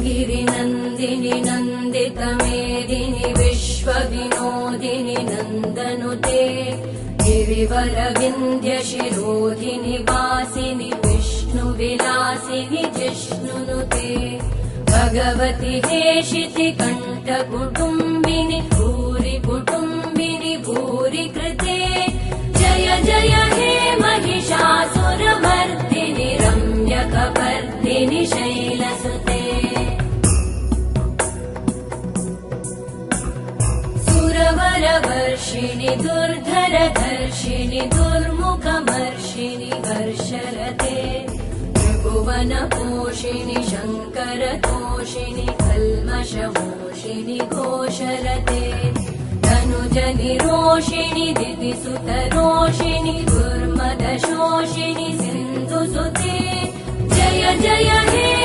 गिरिनन्दिनि नन्दितमेदिनि विश्वविनोदिनि नन्दनुते गिरिवरविन्ध्यशिरोधिनि वासिनि विष्णुविलासिनि जिष्णुनुते भगवति हेशिति कण्ठकुटुम्बिनि भूरि कुटुम्बिनि भूरि कृते जय जय हे महिषासुरमर्दिनि रम्यकपर्दिनि शैलसुते सुरवरवर्षिणि दुर्धरधर्षिणि दुर्मुखमर्षिणि हर्षरते त्रिभुवनपोषिणि शङ्करतोषिणि कल्मषमोषिणि घोषरते तनुजनिरोषिणि दितिसुतरोषिणि दुर्मदशोषिणि सिन्धुसुते जय जय हे